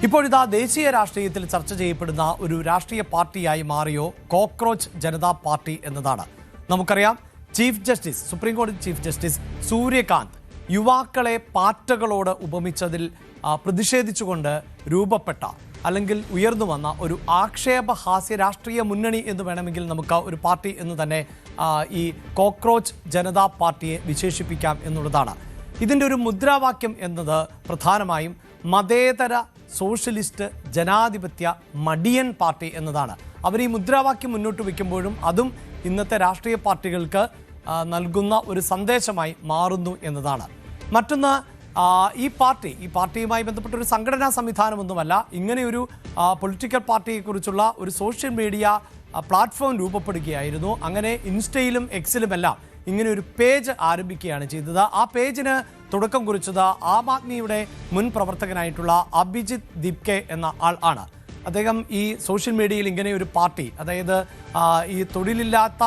ഇപ്പോഴിതാ ദേശീയ രാഷ്ട്രീയത്തിൽ ചർച്ച ചെയ്യപ്പെടുന്ന ഒരു രാഷ്ട്രീയ പാർട്ടിയായി മാറിയോ കോക്രോച്ച് ജനതാ പാർട്ടി എന്നതാണ്. നമുക്കറിയാം, സുപ്രീം കോടതി ചീഫ് ജസ്റ്റിസ് സൂര്യകാന്ത് യുവാക്കളെ പാറ്റകളോട് ഉപമിച്ചതിൽ പ്രതിഷേധിച്ചുകൊണ്ട് രൂപപ്പെട്ട അല്ലെങ്കിൽ ഉയർന്നു വന്ന ഒരു ആക്ഷേപഹാസ്യ രാഷ്ട്രീയ മുന്നണി എന്ന് വേണമെങ്കിൽ നമുക്ക് ഒരു പാർട്ടി എന്ന് തന്നെ ഈ കോക്രോച്ച് ജനതാ പാർട്ടിയെ വിശേഷിപ്പിക്കാം എന്നുള്ളതാണ്. ഇതിൻ്റെ ഒരു മുദ്രാവാക്യം എന്നത് പ്രധാനമായും മതേതര സോഷ്യലിസ്റ്റ് ജനാധിപത്യ മടിയൻ പാർട്ടി എന്നതാണ്. അവർ ഈ മുദ്രാവാക്യം മുന്നോട്ട് വയ്ക്കുമ്പോഴും അതും ഇന്നത്തെ രാഷ്ട്രീയ പാർട്ടികൾക്ക് നൽകുന്ന ഒരു സന്ദേശമായി മാറുന്നു എന്നതാണ്. മറ്റൊന്ന്, ഈ പാർട്ടിയുമായി ബന്ധപ്പെട്ട ഒരു സംഘടനാ സംവിധാനമൊന്നുമല്ല. ഇങ്ങനെയൊരു പൊളിറ്റിക്കൽ പാർട്ടിയെക്കുറിച്ചുള്ള ഒരു സോഷ്യൽ മീഡിയ പ്ലാറ്റ്ഫോം രൂപപ്പെടുകയായിരുന്നു. അങ്ങനെ ഇൻസ്റ്റയിലും എക്സിലുമെല്ലാം ഇങ്ങനെ ഒരു പേജ് ആരംഭിക്കുകയാണ് ചെയ്തത്. ആ പേജിന് തുടക്കം കുറിച്ചത് ആം ആദ്മിയുടെ മുൻ പ്രവർത്തകനായിട്ടുള്ള അഭിജിത്ത് ദീപ്കെ എന്ന ആൾ ആണ്. അദ്ദേഹം ഈ സോഷ്യൽ മീഡിയയിൽ ഇങ്ങനെ ഒരു പാർട്ടി, അതായത് ഈ തൊഴിലില്ലാത്ത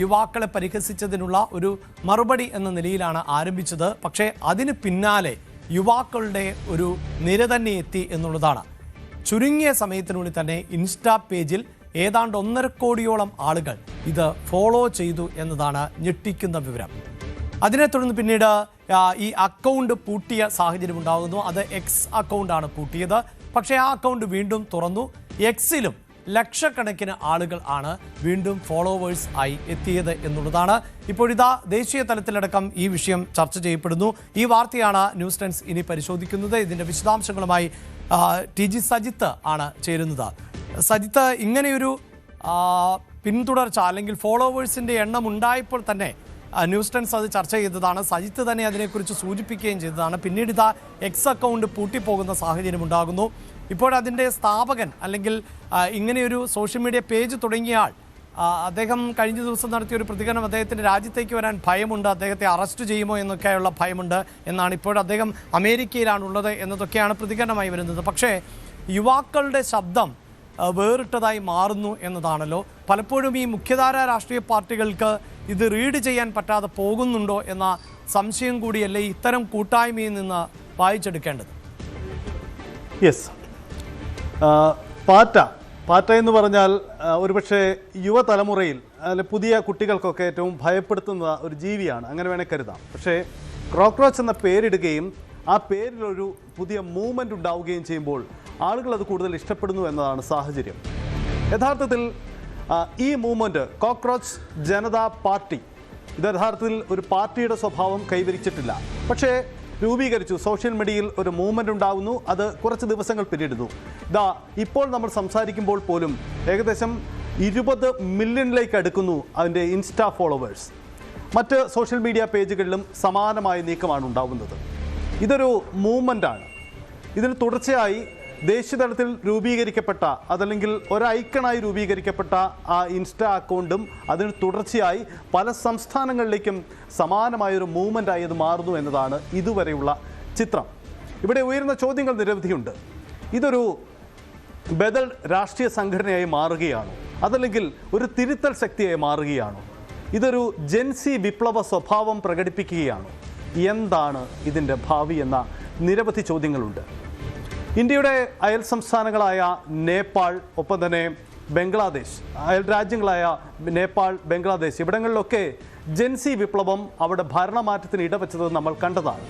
യുവാക്കളെ പരിഹസിച്ചതിനുള്ള ഒരു മറുപടി എന്ന നിലയിലാണ് ആരംഭിച്ചത്. പക്ഷേ അതിന് പിന്നാലെ യുവാക്കളുടെ ഒരു നിര തന്നെ എത്തി എന്നുള്ളതാണ്. ചുരുങ്ങിയ സമയത്തിനുള്ളിൽ തന്നെ ഇൻസ്റ്റാ പേജിൽ ഏതാണ്ട് 1.5 കോടിയോളം ആളുകൾ ഇത് ഫോളോ ചെയ്തു എന്നതാണ് ഞെട്ടിക്കുന്ന വിവരം. അതിനെ തുടർന്ന് പിന്നീട് ഈ അക്കൗണ്ട് പൂട്ടിയ സാഹചര്യം ഉണ്ടാകുന്നു. അത് എക്സ് അക്കൗണ്ടാണ് പൂട്ടിയത്. പക്ഷേ ആ അക്കൗണ്ട് വീണ്ടും തുറന്നു. എക്സിലും ലക്ഷക്കണക്കിന് ആളുകൾ ആണ് വീണ്ടും ഫോളോവേഴ്സ് ആയി എത്തിയത് എന്നുള്ളതാണ്. ഇപ്പോഴിതാ ദേശീയ തലത്തിലടക്കം ഈ വിഷയം ചർച്ച ചെയ്യപ്പെടുന്നു. ഈ വാർത്തയാണ് ന്യൂസ് ടെൻസ് ഇനി പരിശോധിക്കുന്നത്. ഇതിൻ്റെ വിശദാംശങ്ങളുമായി TG സജിത്ത് ആണ് ചേരുന്നത്. സജിത്ത്, ഇങ്ങനെയൊരു പിന്തുടർച്ച അല്ലെങ്കിൽ ഫോളോവേഴ്സിൻ്റെ എണ്ണം ഉണ്ടായപ്പോൾ തന്നെ ന്യൂസ് ടെൻസ് അത് ചർച്ച ചെയ്തതാണ്. സജിത്ത് തന്നെ അതിനെക്കുറിച്ച് സൂചിപ്പിക്കുകയും ചെയ്തതാണ്. പിന്നീട് ഇതാ എക്സ് അക്കൗണ്ട് പൂട്ടിപ്പോകുന്ന സാഹചര്യം ഉണ്ടാകുന്നു. ഇപ്പോഴതിൻ്റെ സ്ഥാപകൻ അല്ലെങ്കിൽ ഇങ്ങനെയൊരു സോഷ്യൽ മീഡിയ പേജ് തുടങ്ങിയ ആൾ, അദ്ദേഹം കഴിഞ്ഞ ദിവസം നടത്തിയ ഒരു പ്രതികരണം, അദ്ദേഹത്തിൻ്റെ രാജ്യത്തേക്ക് വരാൻ ഭയമുണ്ട്, അദ്ദേഹത്തെ അറസ്റ്റ് ചെയ്യുമോ എന്നൊക്കെയുള്ള ഭയമുണ്ട് എന്നാണ്. ഇപ്പോൾ അദ്ദേഹം അമേരിക്കയിലാണുള്ളത് എന്നതൊക്കെയാണ് പ്രതികരണമായി വരുന്നത്. പക്ഷേ യുവാക്കളുടെ ശബ്ദം വേറിട്ടതായി മാറുന്നു എന്നതാണല്ലോ. പലപ്പോഴും ഈ മുഖ്യധാര രാഷ്ട്രീയ പാർട്ടികൾക്ക് ഇത് റീഡ് ചെയ്യാൻ പറ്റാതെ പോകുന്നുണ്ടോ എന്ന സംശയം കൂടിയല്ലേ ഇത്തരം കൂട്ടായ്മയിൽ നിന്ന് വായിച്ചെടുക്കേണ്ടത്? യെസ്, പാറ്റ എന്ന് പറഞ്ഞാൽ ഒരുപക്ഷെ യുവതലമുറയിൽ അല്ലെ പുതിയ കുട്ടികൾക്കൊക്കെ ഏറ്റവും ഭയപ്പെടുത്തുന്ന ഒരു ജീവിയാണ്, അങ്ങനെ വേണേൽ കരുതാം. പക്ഷേ കോക്രോച്ച് എന്ന പേരിടുകയും ആ പേരിലൊരു പുതിയ മൂവ്മെൻ്റ് ഉണ്ടാവുകയും ചെയ്യുമ്പോൾ ആളുകൾ അത് കൂടുതൽ ഇഷ്ടപ്പെടുന്നു എന്നതാണ് സാഹചര്യം. യഥാർത്ഥത്തിൽ ഈ മൂവ്മെൻറ്റ് കോക്രോച്ച് ജനതാ പാർട്ടി ഇത് യഥാർത്ഥത്തിൽ ഒരു പാർട്ടിയുടെ സ്വഭാവം കൈവരിച്ചിട്ടില്ല. പക്ഷേ രൂപീകരിച്ചു, സോഷ്യൽ മീഡിയയിൽ ഒരു മൂവ്മെൻ്റ് ഉണ്ടാകുന്നു. അത് കുറച്ച് ദിവസങ്ങൾ പിന്നിടുന്നു. ഇപ്പോൾ നമ്മൾ സംസാരിക്കുമ്പോൾ പോലും ഏകദേശം 20 മില്യണിലേക്ക് അടുക്കുന്നു അതിൻ്റെ ഇൻസ്റ്റാ ഫോളോവേഴ്സ്. മറ്റ് സോഷ്യൽ മീഡിയ പേജുകളിലും സമാനമായ നീക്കമാണ് ഉണ്ടാകുന്നത്. ഇതൊരു മൂവ്മെൻ്റാണ്. ഇതിന് തുടർച്ചയായി ദേശീയതലത്തിൽ രൂപീകരിക്കപ്പെട്ട അതല്ലെങ്കിൽ ഒരൈക്കണായി രൂപീകരിക്കപ്പെട്ട ആ ഇൻസ്റ്റാ അക്കൗണ്ടും അതിന് തുടർച്ചയായി പല സംസ്ഥാനങ്ങളിലേക്കും സമാനമായൊരു മൂവ്മെൻ്റായി അത് മാറുന്നു എന്നതാണ് ഇതുവരെയുള്ള ചിത്രം. ഇവിടെ ഉയരുന്ന ചോദ്യങ്ങൾ നിരവധിയുണ്ട്. ഇതൊരു ബദൽ രാഷ്ട്രീയ സംഘടനയായി മാറുകയാണോ, അതല്ലെങ്കിൽ ഒരു തിരുത്തൽ ശക്തിയായി മാറുകയാണോ? ഇതൊരു ജെൻസി വിപ്ലവ സ്വഭാവം പ്രകടിപ്പിക്കുകയാണോ? എന്താണ് ഇതിൻ്റെ ഭാവി എന്ന നിരവധി ചോദ്യങ്ങളുണ്ട്. ഇന്ത്യയുടെ അയൽ സംസ്ഥാനങ്ങളായ നേപ്പാൾ, ഒപ്പം തന്നെ ബംഗ്ലാദേശ്, അയൽ രാജ്യങ്ങളായ നേപ്പാൾ, ബംഗ്ലാദേശ് ഇവിടങ്ങളിലൊക്കെ ജെൻസി വിപ്ലവം അവിടെ ഭരണമാറ്റത്തിന് ഇടവെച്ചത് നമ്മൾ കണ്ടതാണ്.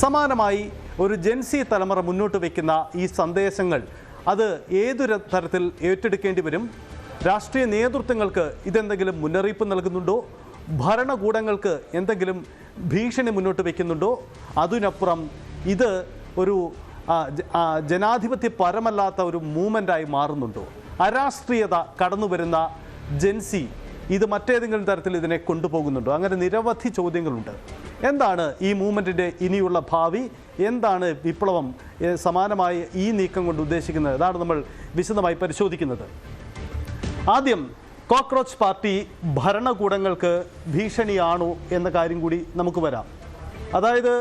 സമാനമായി ഒരു ജെൻസി തലമുറ മുന്നോട്ട് വയ്ക്കുന്ന ഈ സന്ദേശങ്ങൾ അത് ഏതൊരു തരത്തിൽ ഏറ്റെടുക്കേണ്ടി വരും? രാഷ്ട്രീയ നേതൃത്വങ്ങൾക്ക് ഇതെന്തെങ്കിലും മുന്നറിയിപ്പ് നൽകുന്നുണ്ടോ? ഭരണകൂടങ്ങൾക്ക് എന്തെങ്കിലും ഭീഷണി മുന്നോട്ട് വയ്ക്കുന്നുണ്ടോ? അതിനപ്പുറം ഇത് ഒരു ജനാധിപത്യ പരമല്ലാത്ത ഒരു മൂവ്മെൻ്റായി മാറുന്നുണ്ടോ? അരാഷ്ട്രീയത കടന്നു വരുന്ന ജെൻസി ഇത് മറ്റേതെങ്കിലും തരത്തിൽ ഇതിനെ കൊണ്ടുപോകുന്നുണ്ടോ? അങ്ങനെ നിരവധി ചോദ്യങ്ങളുണ്ട്. എന്താണ് ഈ മൂവ്മെൻറ്റിൻ്റെ ഇനിയുള്ള ഭാവി? എന്താണ് വിപ്ലവം സമാനമായ ഈ നീക്കം കൊണ്ട് ഉദ്ദേശിക്കുന്നത്? അതാണ് നമ്മൾ വിശദമായി പരിശോധിക്കുന്നത്. ആദ്യം, കോക്രോച്ച് പാർട്ടി ഭരണകൂടങ്ങൾക്ക് ഭീഷണിയാണോ എന്ന കാര്യം കൂടി നമുക്ക് വരാം. അതായത്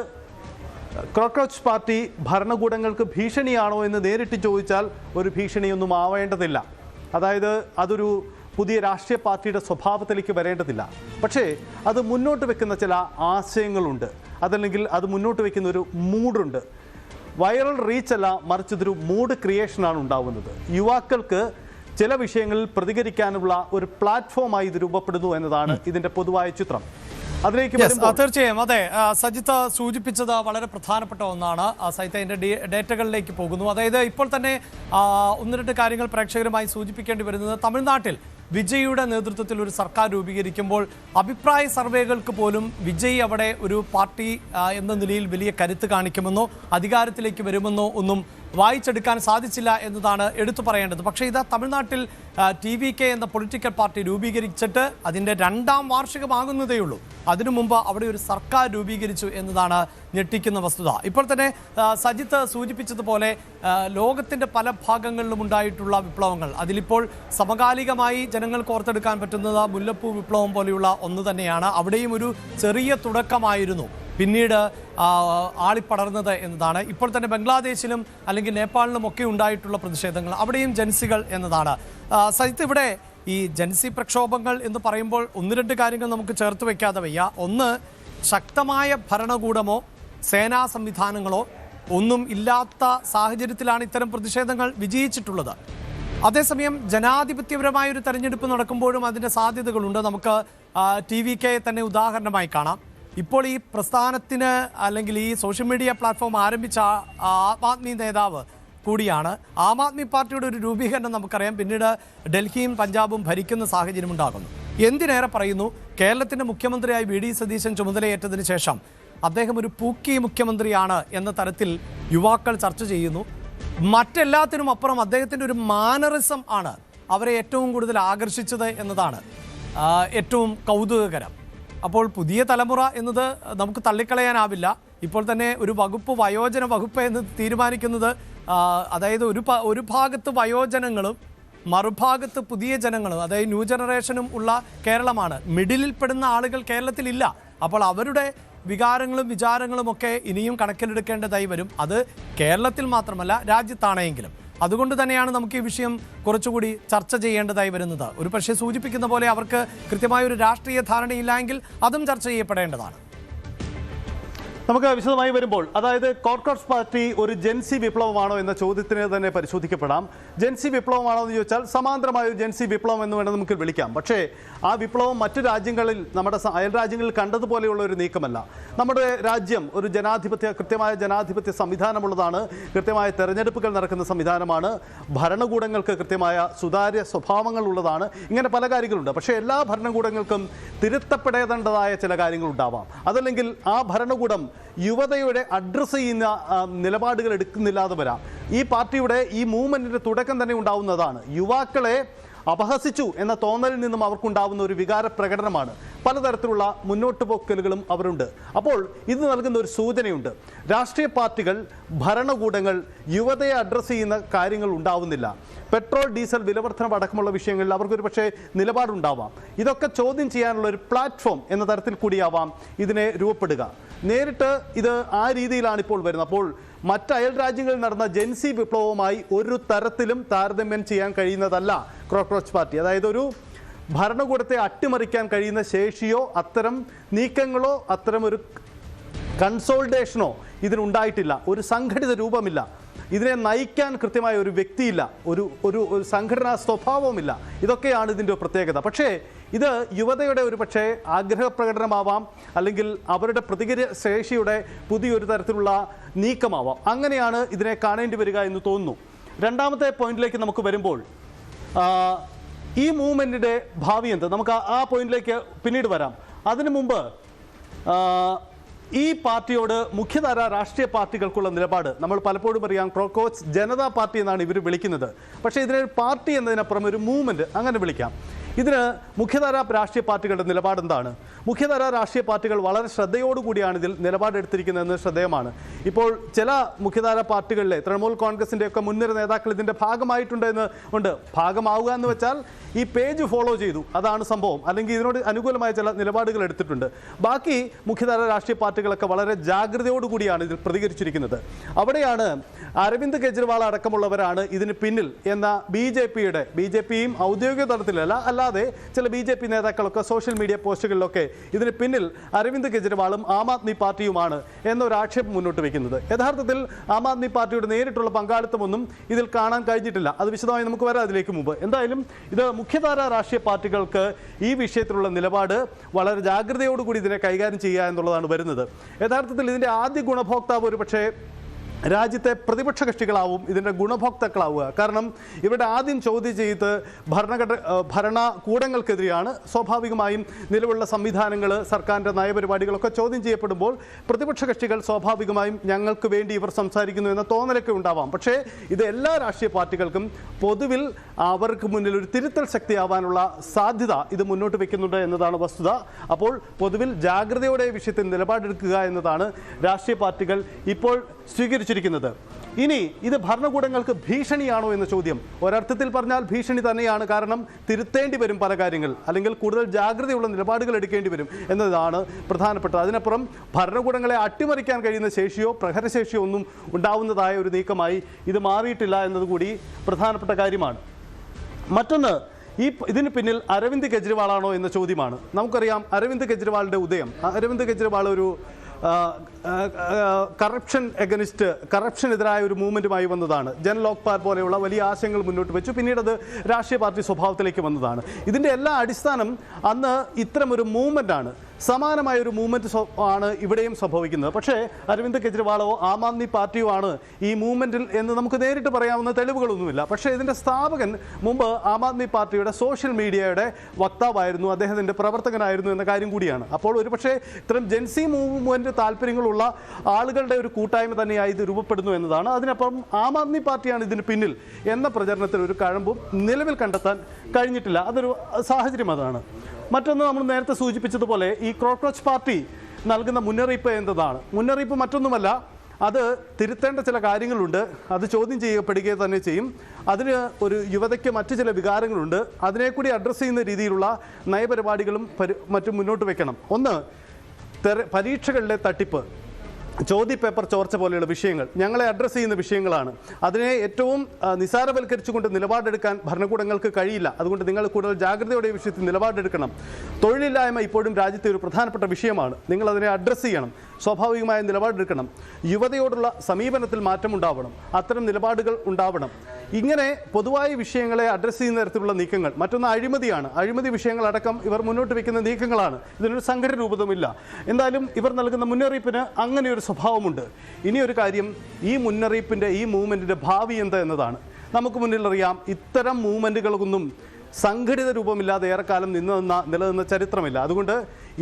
കോക്രോച്ച് പാർട്ടി ഭരണകൂടങ്ങൾക്ക് ഭീഷണിയാണോ എന്ന് നേരിട്ട് ചോദിച്ചാൽ ഒരു ഭീഷണിയൊന്നും ആവേണ്ടതില്ല. അതായത് അതൊരു പുതിയ രാഷ്ട്രീയ പാർട്ടിയുടെ സ്വഭാവത്തിലേക്ക് വരേണ്ടതില്ല. പക്ഷേ അത് മുന്നോട്ട് വെക്കുന്ന ചില ആശയങ്ങളുണ്ട്, അതല്ലെങ്കിൽ അത് മുന്നോട്ട് വെക്കുന്ന ഒരു മൂഡുണ്ട്. വൈറൽ റീച്ച് അല്ല, മറിച്ച് ഇതൊരു മൂഡ് ക്രിയേഷനാണ് ഉണ്ടാവുന്നത്. യുവാക്കൾക്ക് ചില വിഷയങ്ങളിൽ പ്രതികരിക്കാനുള്ള ഒരു പ്ലാറ്റ്ഫോമായി ഇത് രൂപപ്പെടുന്നു എന്നതാണ് ഇതിന്റെ പൊതുവായ ചിത്രം. അതിലേക്ക് തീർച്ചയായും അതെ, സജിത്ത് സൂചിപ്പിച്ചത് വളരെ പ്രധാനപ്പെട്ട ഒന്നാണ്. സജിത്ത് അതിന്റെ ഡേറ്റകളിലേക്ക് പോകുന്നു. അതായത് ഇപ്പോൾ തന്നെ ഒന്ന് രണ്ട് കാര്യങ്ങൾ പ്രേക്ഷകരുമായി സൂചിപ്പിക്കേണ്ടി വരുന്നത്, തമിഴ്നാട്ടിൽ വിജയിയുടെ നേതൃത്വത്തിൽ ഒരു സർക്കാർ രൂപീകരിക്കുമ്പോൾ അഭിപ്രായ സർവേകൾക്ക് പോലും വിജയ് അവിടെ ഒരു പാർട്ടി എന്ന നിലയിൽ വലിയ കരുത്ത് കാണിക്കുമെന്നോ അധികാരത്തിലേക്ക് വരുമെന്നോ ഒന്നും വായിച്ചെടുക്കാൻ സാധിച്ചില്ല എന്നതാണ് എടുത്തു പറയേണ്ടത്. പക്ഷേ ഇതാ തമിഴ്നാട്ടിൽ TVK എന്ന പൊളിറ്റിക്കൽ പാർട്ടി രൂപീകരിച്ചിട്ട് അതിൻ്റെ 2ാം വാർഷികമാകുന്നതേയുള്ളൂ. അതിനു മുമ്പ് അവിടെ ഒരു സർക്കാർ രൂപീകരിച്ചു എന്നതാണ് ഞെട്ടിക്കുന്ന വസ്തുത. ഇപ്പോൾ തന്നെ സജിത്ത് സൂചിപ്പിച്ചതുപോലെ ലോകത്തിൻ്റെ പല ഭാഗങ്ങളിലും ഉണ്ടായിട്ടുള്ള വിപ്ലവങ്ങൾ, അതിലിപ്പോൾ സമകാലികമായി ജനങ്ങൾക്ക് ഓർത്തെടുക്കാൻ പറ്റുന്നത് മുല്ലപ്പൂ വിപ്ലവം പോലെയുള്ള ഒന്ന് തന്നെയാണ്. അവിടെയും ഒരു ചെറിയ തുടക്കമായിരുന്നു പിന്നീട് ആളിപ്പടർന്നത് എന്നതാണ്. ഇപ്പോൾ തന്നെ ബംഗ്ലാദേശിലും അല്ലെങ്കിൽ നേപ്പാളിലും ഒക്കെ ഉണ്ടായിട്ടുള്ള പ്രതിഷേധങ്ങൾ, അവിടെയും ജൻസികൾ എന്നതാണ്. സജിത്ത്, ഇവിടെ ഈ ജൻസി പ്രക്ഷോഭങ്ങൾ എന്ന് പറയുമ്പോൾ ഒന്ന് രണ്ട് കാര്യങ്ങൾ നമുക്ക് ചേർത്ത് വയ്ക്കാതെ വയ്യ. ഒന്ന്, ശക്തമായ ഭരണകൂടമോ സേനാ സംവിധാനങ്ങളോ ഒന്നും ഇല്ലാത്ത സാഹചര്യത്തിലാണ് ഇത്തരം പ്രതിഷേധങ്ങൾ വിജയിച്ചിട്ടുള്ളത്. അതേസമയം ജനാധിപത്യപരമായ ഒരു തെരഞ്ഞെടുപ്പ് നടക്കുമ്പോഴും അതിൻ്റെ സാധ്യതകളുണ്ട്. നമുക്ക് TVK തന്നെ ഉദാഹരണമായി കാണാം. ഇപ്പോൾ ഈ പ്രസ്ഥാനത്തിന് അല്ലെങ്കിൽ ഈ സോഷ്യൽ മീഡിയ പ്ലാറ്റ്ഫോം ആരംഭിച്ച ആം ആദ്മി നേതാവ് കൂടിയാണ്. ആം ആദ്മി പാർട്ടിയുടെ ഒരു രൂപീകരണം നമുക്കറിയാം, പിന്നീട് ഡൽഹിയും പഞ്ചാബും ഭരിക്കുന്ന സാഹചര്യം ഉണ്ടാകുന്നു. എന്തിനേറെ പറയുന്നു, കേരളത്തിൻ്റെ മുഖ്യമന്ത്രിയായി VD സതീശൻ ചുമതലയേറ്റതിന് ശേഷം അദ്ദേഹം ഒരു പൂക്കി മുഖ്യമന്ത്രിയാണ് എന്ന തരത്തിൽ യുവാക്കൾ ചർച്ച ചെയ്യുന്നു. മറ്റെല്ലാത്തിനും അപ്പുറം അദ്ദേഹത്തിൻ്റെ ഒരു മാനറിസം ആണ് അവരെ ഏറ്റവും കൂടുതൽ ആകർഷിച്ചത് എന്നതാണ് ഏറ്റവും കൗതുകകരം. അപ്പോൾ പുതിയ തലമുറ എന്നത് നമുക്ക് തള്ളിക്കളയാനാവില്ല. ഇപ്പോൾ തന്നെ ഒരു വകുപ്പ് വയോജന വകുപ്പ് എന്ന് തീരുമാനിക്കുന്നത്, അതായത് ഒരു ഭാഗത്ത് വയോജനങ്ങളും മറുഭാഗത്ത് പുതിയ ജനങ്ങളും, അതായത് ന്യൂ ജനറേഷനും ഉള്ള കേരളമാണ്. മിഡിലിൽ പെടുന്ന ആളുകൾ കേരളത്തിലില്ല. അപ്പോൾ അവരുടെ വികാരങ്ങളും വിചാരങ്ങളും ഒക്കെ ഇനിയും കണക്കിലെടുക്കേണ്ടതായി വരും. അത് കേരളത്തിൽ മാത്രമല്ല, രാജ്യത്താണെങ്കിലും. അതുകൊണ്ട് തന്നെയാണ് നമുക്ക് ഈ വിഷയം കുറച്ചുകൂടി ചർച്ച ചെയ്യേണ്ടതായി വരുന്നത്. ഒരു പക്ഷേ സൂചിപ്പിക്കുന്ന പോലെ അവർക്ക് കൃത്യമായൊരു രാഷ്ട്രീയ ധാരണയില്ലെങ്കിൽ അതും ചർച്ച ചെയ്യപ്പെടേണ്ടതാണ്. നമുക്ക് വിശദമായി വരുമ്പോൾ, അതായത് കോക്രോച്ച് പാർട്ടി ഒരു ജൻസി വിപ്ലവമാണോ എന്ന ചോദ്യത്തിന് തന്നെ പരിശോധിക്കപ്പെടാം. ജൻസി വിപ്ലവമാണോ എന്ന് ചോദിച്ചാൽ സമാന്തരമായ ഒരു ജൻസി വിപ്ലവം എന്ന് വേണം നമുക്ക് വിളിക്കാം. പക്ഷേ ആ വിപ്ലവം മറ്റു രാജ്യങ്ങളിൽ, നമ്മുടെ അയൽ രാജ്യങ്ങളിൽ കണ്ടതുപോലെയുള്ള ഒരു നീക്കമല്ല. നമ്മുടെ രാജ്യം ഒരു കൃത്യമായ ജനാധിപത്യ സംവിധാനമുള്ളതാണ്. കൃത്യമായ തെരഞ്ഞെടുപ്പുകൾ നടക്കുന്ന സംവിധാനമാണ്. ഭരണകൂടങ്ങൾക്ക് കൃത്യമായ സുതാര്യ സ്വഭാവങ്ങൾ ഉള്ളതാണ്. ഇങ്ങനെ പല കാര്യങ്ങളുണ്ട്. പക്ഷേ എല്ലാ ഭരണകൂടങ്ങൾക്കും തിരുത്തപ്പെടേണ്ടതായ ചില കാര്യങ്ങളുണ്ടാവാം. അതല്ലെങ്കിൽ ആ ഭരണകൂടം യുവതയുടെ അഡ്രസ്സ് ചെയ്യുന്ന നിലപാടുകൾ എടുക്കുന്നില്ലാതെ വരാം. ഈ പാർട്ടിയുടെ ഈ മൂവ്മെന്റിന്റെ തുടക്കം തന്നെ ഉണ്ടാവുന്നതാണ്. യുവാക്കളെ അപഹസിച്ചു എന്ന തോന്നലിൽ നിന്നും അവർക്കുണ്ടാവുന്ന ഒരു വികാര പ്രകടനമാണ്. പലതരത്തിലുള്ള മുന്നോട്ട് പോക്കലുകളും അവരുണ്ട്. അപ്പോൾ ഇത് നൽകുന്ന ഒരു സൂചനയുണ്ട്. രാഷ്ട്രീയ പാർട്ടികൾ, ഭരണകൂടങ്ങൾ യുവതയെ അഡ്രസ്സ് ചെയ്യുന്ന കാര്യങ്ങൾ ഉണ്ടാവുന്നില്ല. പെട്രോൾ ഡീസൽ വിലവർദ്ധനം അടക്കമുള്ള വിഷയങ്ങളിൽ അവർക്കൊരു പക്ഷേ നിലപാടുണ്ടാവാം. ഇതൊക്കെ ചോദ്യം ചെയ്യാനുള്ള ഒരു പ്ലാറ്റ്ഫോം എന്ന തരത്തിൽ കൂടിയാവാം ഇതിനെ രൂപപ്പെടുക. നേരിട്ട് ഇത് ആ രീതിയിലാണ് ഇപ്പോൾ വരുന്നത്. അപ്പോൾ മറ്റ് അയൽ രാജ്യങ്ങളിൽ നടന്ന ജൻസി വിപ്ലവവുമായി ഒരു തരത്തിലും താരതമ്യം ചെയ്യാൻ കഴിയുന്നതല്ല കോക്രോച്ച് പാർട്ടി. അതായത് ഒരു ഭരണകൂടത്തെ അട്ടിമറിക്കാൻ കഴിയുന്ന ശേഷിയോ അത്തരം നീക്കങ്ങളോ അത്തരം ഒരു കൺസോൾട്ടേഷനോ ഇതിനുണ്ടായിട്ടില്ല. ഒരു സംഘടിത രൂപമില്ല. ഇതിനെ നയിക്കാൻ കൃത്യമായ ഒരു വ്യക്തിയില്ല. ഒരു സംഘടനാ സ്വഭാവവുമില്ല. ഇതൊക്കെയാണ് ഇതിൻ്റെ പ്രത്യേകത. പക്ഷേ ഇത് യുവതയുടെ ഒരു പക്ഷേ ആഗ്രഹപ്രകടനമാവാം, അല്ലെങ്കിൽ അവരുടെ പ്രതികരണ ശേഷിയുടെ പുതിയൊരു തരത്തിലുള്ള നീക്കമാവാം. അങ്ങനെയാണ് ഇതിനെ കാണേണ്ടി വരിക എന്ന് തോന്നുന്നു. രണ്ടാമത്തെ പോയിന്റിലേക്ക് നമുക്ക് വരുമ്പോൾ, ഈ മൂവ്മെൻറ്റിൻ്റെ ഭാവി എന്ത്, നമുക്ക് ആ പോയിന്റിലേക്ക് പിന്നീട് വരാം. അതിനു മുമ്പ് ഈ പാർട്ടിയോട് മുഖ്യധാര രാഷ്ട്രീയ പാർട്ടികൾക്കുള്ള നിലപാട് നമ്മൾ പലപ്പോഴും അറിയാം. കോക്രോച്ച് ജനതാ പാർട്ടി എന്നാണ് ഇവർ വിളിക്കുന്നത്. പക്ഷേ ഇതിനെ പാർട്ടി എന്നതിനപ്പുറം ഒരു മൂവ്മെൻറ്റ് അങ്ങനെ വിളിക്കാം. ഇതിന് മുഖ്യധാര രാഷ്ട്രീയ പാർട്ടികളുടെ നിലപാട് എന്താണ്? മുഖ്യധാര രാഷ്ട്രീയ പാർട്ടികൾ വളരെ ശ്രദ്ധയോടുകൂടിയാണ് ഇതിൽ നിലപാടെടുത്തിരിക്കുന്നതെന്ന് ശ്രദ്ധേയമാണ്. ഇപ്പോൾ ചില മുഖ്യധാര പാർട്ടികളിലെ തൃണമൂൽ കോൺഗ്രസിൻ്റെ ഒക്കെ മുൻനിര നേതാക്കൾ ഇതിൻ്റെ ഭാഗമായിട്ടുണ്ട് എന്ന് ഉണ്ട്. ഭാഗമാവുക എന്ന് വെച്ചാൽ ഈ പേജ് ഫോളോ ചെയ്തു, അതാണ് സംഭവം. അല്ലെങ്കിൽ ഇതിനോട് അനുകൂലമായ ചില നിലപാടുകൾ എടുത്തിട്ടുണ്ട്. ബാക്കി മുഖ്യധാര രാഷ്ട്രീയ പാർട്ടികൾ പാർട്ടികളൊക്കെ വളരെ ജാഗ്രതയോടുകൂടിയാണ് ഇതിൽ പ്രതികരിച്ചിരിക്കുന്നത്. അവിടെയാണ് അരവിന്ദ് കെജ്രിവാൾ അടക്കമുള്ളവരാണ് ഇതിന് പിന്നിൽ എന്ന ബി ജെ പിയും ഔദ്യോഗിക തലത്തിലല്ല, അല്ലാതെ ചില BJP നേതാക്കളൊക്കെ സോഷ്യൽ മീഡിയ പോസ്റ്റുകളിലൊക്കെ ഇതിന് പിന്നിൽ അരവിന്ദ് കെജ്രിവാളും ആം ആദ്മി പാർട്ടിയുമാണ് എന്നൊരു ആക്ഷേപം മുന്നോട്ട് വയ്ക്കുന്നത്. യഥാർത്ഥത്തിൽ ആം ആദ്മി പാർട്ടിയുടെ നേരിട്ടുള്ള പങ്കാളിത്തമൊന്നും ഇതിൽ കാണാൻ കഴിഞ്ഞിട്ടില്ല. അത് വിശദമായി നമുക്ക് വരാം അതിലേക്ക് മുമ്പ്. എന്തായാലും ഇത് മുഖ്യധാര രാഷ്ട്രീയ പാർട്ടികൾക്ക് ഈ വിഷയത്തിലുള്ള നിലപാട് വളരെ ജാഗ്രതയോടുകൂടി ഇതിനെ കൈകാര്യം ചെയ്യുക എന്നുള്ളതാണ് വരുന്നത്. യഥാർത്ഥത്തിൽ ഇതിൻ്റെ ആദ്യ ഗുണഭോക്താവ് ഒരു പക്ഷേ രാജ്യത്തെ പ്രതിപക്ഷ കക്ഷികളാവും ഇതിൻ്റെ ഗുണഭോക്താക്കളാവുക. കാരണം ഇവിടെ ആദ്യം ചോദ്യം ചെയ്ത് ഭരണകൂടങ്ങൾക്കെതിരെയാണ്. സ്വാഭാവികമായും നിലവിലുള്ള സംവിധാനങ്ങൾ, സർക്കാരിൻ്റെ നയപരിപാടികളൊക്കെ ചോദ്യം ചെയ്യപ്പെടുമ്പോൾ പ്രതിപക്ഷ കക്ഷികൾ സ്വാഭാവികമായും ഞങ്ങൾക്ക് വേണ്ടി ഇവർ സംസാരിക്കുന്നു എന്ന തോന്നലൊക്കെ ഉണ്ടാവാം. പക്ഷേ ഇത് എല്ലാ രാഷ്ട്രീയ പാർട്ടികൾക്കും പൊതുവിൽ അവർക്ക് മുന്നിൽ ഒരു തിരുത്തൽ ശക്തിയാവാനുള്ള സാധ്യത ഇത് മുന്നോട്ട് വയ്ക്കുന്നുണ്ട് എന്നതാണ് വസ്തുത. അപ്പോൾ പൊതുവിൽ ജാഗ്രതയോടെ വിഷയത്തിൽ നിലപാടെടുക്കുക എന്നതാണ് രാഷ്ട്രീയ പാർട്ടികൾ ഇപ്പോൾ സ്വീകരിച്ചിരിക്കുന്നത്. ഇനി ഇത് ഭരണകൂടങ്ങൾക്ക് ഭീഷണിയാണോ എന്ന ചോദ്യം ഒരർത്ഥത്തിൽ പറഞ്ഞാൽ ഭീഷണി തന്നെയാണ്. കാരണം തിരുത്തേണ്ടി വരും പല കാര്യങ്ങൾ, അല്ലെങ്കിൽ കൂടുതൽ ജാഗ്രതയുള്ള നിലപാടുകൾ എടുക്കേണ്ടി വരും എന്നതാണ് പ്രധാനപ്പെട്ടത്. അതിനപ്പുറം ഭരണകൂടങ്ങളെ അട്ടിമറിക്കാൻ കഴിയുന്ന ശേഷിയോ പ്രഹരശേഷിയോ ഒന്നും ഉണ്ടാവുന്നതായ ഒരു നീക്കമായി ഇത് മാറിയിട്ടില്ല എന്നതുകൂടി പ്രധാനപ്പെട്ട കാര്യമാണ്. മറ്റൊന്ന്, ഇതിന് പിന്നിൽ അരവിന്ദ് കെജ്രിവാളാണോ എന്ന ചോദ്യമാണ്. നമുക്കറിയാം അരവിന്ദ് കെജ്രിവാളിൻ്റെ ഉദയം. അരവിന്ദ് കെജ്രിവാൾ ഒരു കറപ്ഷനെതിരായ ഒരു മൂവ്മെൻറ്റുമായി വന്നതാണ്. ജൻ ലോക്പാൽ പോലെയുള്ള വലിയ ആശയങ്ങൾ മുന്നോട്ട് വെച്ചു. പിന്നീട് അത് രാഷ്ട്രീയ പാർട്ടി സ്വഭാവത്തിലേക്ക് വന്നതാണ്. ഇതിൻ്റെ എല്ലാ അടിസ്ഥാനം അന്ന് ഇത്തരമൊരു മൂവ്മെൻറ്റാണ്. സമാനമായ ഒരു മൂവ്മെൻറ്റ് ആണ് ഇവിടെയും സംഭവിക്കുന്നത്. പക്ഷേ അരവിന്ദ് കെജ്രിവാളോ ആം ആദ്മി പാർട്ടിയോ ആണ് ഈ മൂവ്മെൻറ്റിൽ എന്ന് നമുക്ക് നേരിട്ട് പറയാവുന്ന തെളിവുകളൊന്നുമില്ല. പക്ഷേ ഇതിൻ്റെ സ്ഥാപകൻ മുമ്പ് ആം ആദ്മി പാർട്ടിയുടെ സോഷ്യൽ മീഡിയയുടെ വക്താവായിരുന്നു, അദ്ദേഹത്തിൻ്റെ പ്രവർത്തകനായിരുന്നു എന്ന കാര്യം കൂടിയാണ്. അപ്പോൾ ഒരുപക്ഷേ ഇത്തരം ജെൻസി മൂവ്മെൻറ്റ് താല്പര്യങ്ങളുള്ള ആളുകളുടെ ഒരു കൂട്ടായ്മ തന്നെയായി ഇത് രൂപപ്പെടുന്നു എന്നതാണ്. അതിനപ്പം ആം ആദ്മി പാർട്ടിയാണ് ഇതിന് പിന്നിൽ എന്ന പ്രചരണത്തിൽ ഒരു കഴമ്പും നിലവിൽ കണ്ടെത്താൻ കഴിഞ്ഞിട്ടില്ല. അതൊരു സാഹചര്യം അതാണ്. മറ്റൊന്ന്, നമ്മൾ നേരത്തെ സൂചിപ്പിച്ചതുപോലെ ഈ കോക്രോച്ച് പാർട്ടി നൽകുന്ന മുന്നറിയിപ്പ് എന്നതാണ്. മുന്നറിയിപ്പ് മറ്റൊന്നുമല്ല, അത് തിരുത്തേണ്ട ചില കാര്യങ്ങളുണ്ട്, അത് ചോദ്യം ചെയ്യപ്പെടുക തന്നെ ചെയ്യും. അതിന് ഒരു യുവതയ്ക്ക് മറ്റു ചില വികാരങ്ങളുണ്ട്, അതിനെ കൂടി അഡ്രസ്സ് ചെയ്യുന്ന രീതിയിലുള്ള നയപരിപാടികളും മറ്റും മുന്നോട്ട് വെക്കണം. ഒന്ന്, പരീക്ഷകളിലെ തട്ടിപ്പ്, ചോദ്യപേപ്പർ ചോർച്ച പോലെയുള്ള വിഷയങ്ങൾ ഞങ്ങളെ അഡ്രസ്സ് ചെയ്യുന്ന വിഷയങ്ങളാണ്. അതിനെ ഏറ്റവും നിസാരവൽക്കരിച്ചുകൊണ്ട് നിലപാടെടുക്കാൻ ഭരണകൂടങ്ങൾക്ക് കഴിയില്ല. അതുകൊണ്ട് നിങ്ങൾ കൂടുതൽ ജാഗ്രതയോടെ ഈ വിഷയത്തിൽ നിലപാടെടുക്കണം. തൊഴിലില്ലായ്മ ഇപ്പോഴും രാജ്യത്തെ ഒരു പ്രധാനപ്പെട്ട വിഷയമാണ്. നിങ്ങളതിനെ അഡ്രസ്സ് ചെയ്യണം, സ്വാഭാവികമായ നിലപാടെടുക്കണം. യുവതയോടുള്ള സമീപനത്തിൽ മാറ്റമുണ്ടാവണം, അത്തരം നിലപാടുകൾ ഉണ്ടാവണം. ഇങ്ങനെ പൊതുവായ വിഷയങ്ങളെ അഡ്രസ്സ് ചെയ്യുന്ന തരത്തിലുള്ള നീക്കങ്ങൾ. മറ്റൊന്ന് അഴിമതിയാണ്. അഴിമതി വിഷയങ്ങളടക്കം ഇവർ മുന്നോട്ട് വയ്ക്കുന്ന നീക്കങ്ങളാണ്. ഇതിനൊരു സംഘടന രൂപതുമില്ല. എന്തായാലും ഇവർ നൽകുന്ന മുന്നറിയിപ്പിന് അങ്ങനെ ഒരു സ്വഭാവമുണ്ട്. ഇനിയൊരു കാര്യം, ഈ മുന്നറിയിപ്പിൻ്റെ ഈ മൂവ്മെൻറ്റിൻ്റെ ഭാവി എന്താ എന്നതാണ്. നമുക്ക് മുന്നിലറിയാം, ഇത്തരം മൂവ്മെൻറ്റുകളൊന്നും സംഘടിത രൂപമില്ലാതെ ഏറെക്കാലം നിലനിന്ന ചരിത്രമില്ല. അതുകൊണ്ട്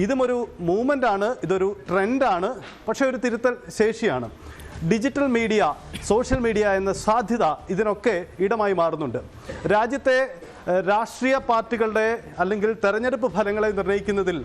ഇതുമൊരു മൂവ്മെൻ്റാണ്, ഇതൊരു ട്രെൻഡാണ്, പക്ഷേ ഒരു തിരുത്തൽ ശേഷിയാണ്. ഡിജിറ്റൽ മീഡിയ, സോഷ്യൽ മീഡിയ എന്ന സാധ്യത ഇതിനൊക്കെ ഇടമായി മാറുന്നുണ്ട്. രാജ്യത്തെ രാഷ്ട്രീയ പാർട്ടികളുടെ അല്ലെങ്കിൽ തെരഞ്ഞെടുപ്പ് ഫലങ്ങളെ നിർണ്ണയിക്കുന്നതിൽ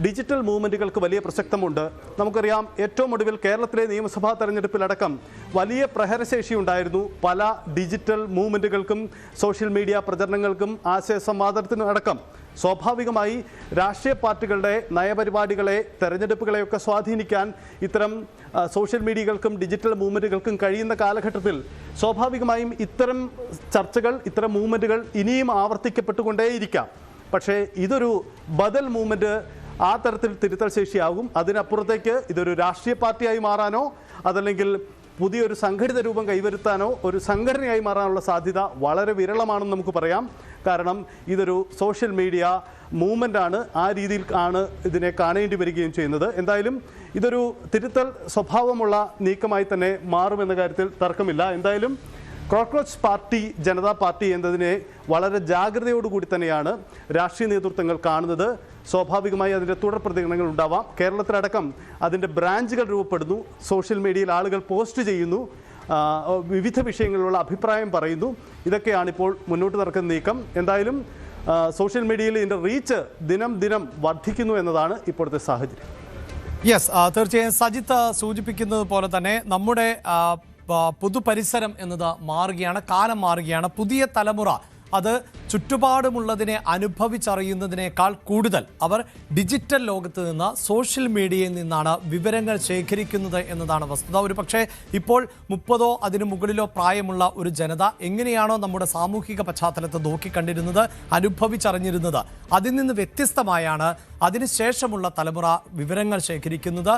ഡിജിറ്റൽ മൂവ്മെൻറ്റുകൾക്ക് വലിയ പ്രസക്തമുണ്ട്. നമുക്കറിയാം, ഏറ്റവും ഒടുവിൽ കേരളത്തിലെ നിയമസഭാ തെരഞ്ഞെടുപ്പിലടക്കം വലിയ പ്രഹരശേഷി ഉണ്ടായിരുന്നു പല ഡിജിറ്റൽ മൂവ്മെൻറ്റുകൾക്കും സോഷ്യൽ മീഡിയ പ്രചരണങ്ങൾക്കും ആശയ സംവാദത്തിനും അടക്കം. സ്വാഭാവികമായി രാഷ്ട്രീയ പാർട്ടികളുടെ നയപരിപാടികളെ, തെരഞ്ഞെടുപ്പുകളെയൊക്കെ സ്വാധീനിക്കാൻ ഇത്തരം സോഷ്യൽ മീഡിയകൾക്കും ഡിജിറ്റൽ മൂവ്മെൻറ്റുകൾക്കും കഴിയുന്ന കാലഘട്ടത്തിൽ സ്വാഭാവികമായും ഇത്തരം ചർച്ചകൾ, ഇത്തരം മൂവ്മെൻറ്റുകൾ ഇനിയും ആവർത്തിക്കപ്പെട്ടുകൊണ്ടേയിരിക്കാം. പക്ഷേ ഇതൊരു ബദൽ മൂവ്മെൻറ്റ് ആ തരത്തിൽ തിരുത്തൽ ശേഷിയാകും. അതിനപ്പുറത്തേക്ക് ഇതൊരു രാഷ്ട്രീയ പാർട്ടിയായി മാറാനോ അതല്ലെങ്കിൽ പുതിയൊരു സംഘടിത രൂപം കൈവരുത്താനോ ഒരു സംഘടനയായി മാറാനുള്ള സാധ്യത വളരെ വിരളമാണെന്ന് നമുക്ക് പറയാം. കാരണം ഇതൊരു സോഷ്യൽ മീഡിയ മൂവ്മെൻ്റാണ്, ആ രീതിയിൽ ആണ് ഇതിനെ കാണേണ്ടി വരികയും ചെയ്യുന്നത്. എന്തായാലും ഇതൊരു തിരുത്തൽ സ്വഭാവമുള്ള നീക്കമായി തന്നെ മാറുമെന്ന കാര്യത്തിൽ തർക്കമില്ല. എന്തായാലും കോക്രോച്ച് പാർട്ടി ജനതാ പാർട്ടി എന്നതിനെ വളരെ ജാഗ്രതയോടുകൂടി തന്നെയാണ് രാഷ്ട്രീയ നേതൃത്വങ്ങൾ കാണുന്നത്. സ്വാഭാവികമായി അതിൻ്റെ തുടർ പ്രതികരണങ്ങൾ ഉണ്ടാവാം. കേരളത്തിലടക്കം അതിൻ്റെ ബ്രാഞ്ചുകൾ രൂപപ്പെടുന്നു. സോഷ്യൽ മീഡിയയിൽ ആളുകൾ പോസ്റ്റ് ചെയ്യുന്നു, വിവിധ വിഷയങ്ങളിലുള്ള അഭിപ്രായം പറയുന്നു. ഇതൊക്കെയാണിപ്പോൾ മുന്നോട്ട് നടക്കുന്ന നീക്കം. എന്തായാലും സോഷ്യൽ മീഡിയയിൽ ഇതിൻ്റെ റീച്ച് ദിനം ദിനം വർദ്ധിക്കുന്നു എന്നതാണ് ഇപ്പോഴത്തെ സാഹചര്യം. യെസ്, തീർച്ചയായും സജിത്ത് സൂചിപ്പിക്കുന്നത് പോലെ തന്നെ നമ്മുടെ പൊതുപരിസരം എന്നത് മാറുകയാണ്, കാലം മാറുകയാണ്. പുതിയ തലമുറ അത് ചുറ്റുപാടുമുള്ളതിനെ അനുഭവിച്ചറിയുന്നതിനേക്കാൾ കൂടുതൽ അവർ ഡിജിറ്റൽ ലോകത്ത് നിന്ന് സോഷ്യൽ മീഡിയയിൽ നിന്നാണ് വിവരങ്ങൾ ശേഖരിക്കുന്നത് എന്നതാണ് വസ്തുത. ഒരു പക്ഷേ ഇപ്പോൾ 30 അതിനു മുകളിലോ പ്രായമുള്ള ഒരു ജനത എങ്ങനെയാണോ നമ്മുടെ സാമൂഹിക പശ്ചാത്തലത്തെ നോക്കിക്കണ്ടിരുന്നത്, അനുഭവിച്ചറിഞ്ഞിരുന്നത്, അതിൽ നിന്ന് വ്യത്യസ്തമായാണ് അതിനുശേഷമുള്ള തലമുറ വിവരങ്ങൾ ശേഖരിക്കുന്നത്.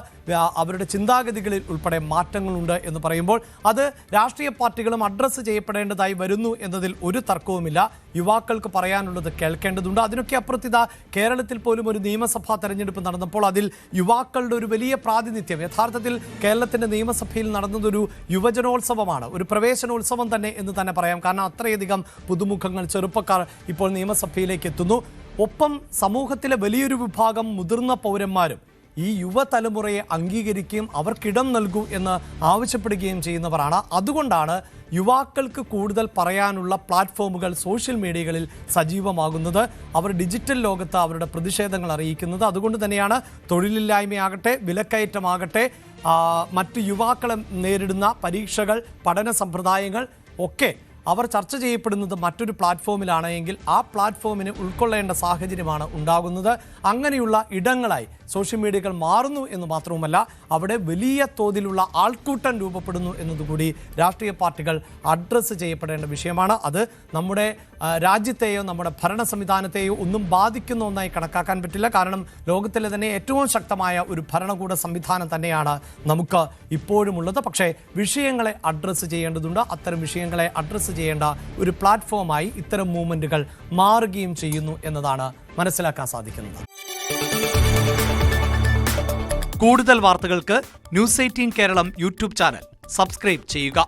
അവരുടെ ചിന്താഗതികളിൽ ഉൾപ്പെടെ മാറ്റങ്ങളുണ്ട് എന്ന് പറയുമ്പോൾ അത് രാഷ്ട്രീയ പാർട്ടികളും അഡ്രസ്സ് ചെയ്യപ്പെടേണ്ടതായി വരുന്നു എന്നതിൽ ഒരു തർക്കവുമില്ല. യുവാക്കൾക്ക് പറയാനുള്ളത് കേൾക്കേണ്ടതുണ്ട്. അതിനൊക്കെ അപ്പുറത്തിതാ കേരളത്തിൽ പോലും ഒരു നിയമസഭാ തെരഞ്ഞെടുപ്പ് നടന്നപ്പോൾ അതിൽ യുവാക്കളുടെ ഒരു വലിയ പ്രാതിനിധ്യം, യഥാർത്ഥത്തിൽ കേരളത്തിൻ്റെ നിയമസഭയിൽ നടന്നതൊരു യുവജനോത്സവമാണ്, ഒരു പ്രവേശനോത്സവം തന്നെ എന്ന് തന്നെ പറയാം. കാരണം അത്രയധികം പുതുമുഖങ്ങൾ, ചെറുപ്പക്കാർ ഇപ്പോൾ നിയമസഭയിലേക്ക് എത്തുന്നു. ഒപ്പം സമൂഹത്തിലെ വലിയൊരു വിഭാഗം മുതിർന്ന പൗരന്മാരും ഈ യുവതലമുറയെ അംഗീകരിക്കുകയും അവർക്കിടം നൽകൂ എന്ന് ആവശ്യപ്പെടുകയും ചെയ്യുന്നവരാണ്. അതുകൊണ്ടാണ് യുവാക്കൾക്ക് കൂടുതൽ പറയാനുള്ള പ്ലാറ്റ്ഫോമുകൾ സോഷ്യൽ മീഡിയകളിൽ സജീവമാകുന്നത്, അവർ ഡിജിറ്റൽ ലോകത്ത് അവരുടെ പ്രതിഷേധങ്ങൾ അറിയിക്കുന്നത്. അതുകൊണ്ട് തന്നെയാണ് തൊഴിലില്ലായ്മയാകട്ടെ, വിലക്കയറ്റമാകട്ടെ, മറ്റ് യുവാക്കളെ നേരിടുന്ന പരീക്ഷകൾ, പഠന സമ്പ്രദായങ്ങൾ ഒക്കെ അവർ ചർച്ച ചെയ്യപ്പെടുന്നത് മറ്റൊരു പ്ലാറ്റ്ഫോമിലാണ് എങ്കിൽ ആ പ്ലാറ്റ്ഫോമിന് ഉൾക്കൊള്ളേണ്ട സാഹചര്യമാണ് ഉണ്ടാകുന്നത്. അങ്ങനെയുള്ള ഇടങ്ങളായി സോഷ്യൽ മീഡിയകൾ മാറുന്നു എന്ന് മാത്രവുമല്ല, അവിടെ വലിയ തോതിലുള്ള ആൾക്കൂട്ടം രൂപപ്പെടുന്നു എന്നതുകൂടി രാഷ്ട്രീയ പാർട്ടികൾ അഡ്രസ്സ് ചെയ്യപ്പെടേണ്ട വിഷയമാണ്. അത് നമ്മുടെ രാജ്യത്തെയോ നമ്മുടെ ഭരണ സംവിധാനത്തെയോ ഒന്നും ബാധിക്കുന്ന ഒന്നായി കണക്കാക്കാൻ പറ്റില്ല. കാരണം ലോകത്തിലെ തന്നെ ഏറ്റവും ശക്തമായ ഒരു ഭരണകൂട സംവിധാനം തന്നെയാണ് നമുക്ക് ഇപ്പോഴുമുള്ളത്. പക്ഷേ വിഷയങ്ങളെ അഡ്രസ്സ് ചെയ്യേണ്ടതുണ്ട്. അത്തരം വിഷയങ്ങളെ അഡ്രസ്സ് ചെയ്യേണ്ട ഒരു പ്ലാറ്റ്ഫോമായി ഇത്തരം മൂവ്മെന്റുകൾ മാറുകയും ചെയ്യുന്നു എന്നതാണ് മനസ്സിലാക്കാൻ സാധിക്കുന്നത്. കൂടുതൽ വാർത്തകൾക്ക് news 18 Keralam YouTube channel subscribe ചെയ്യുക.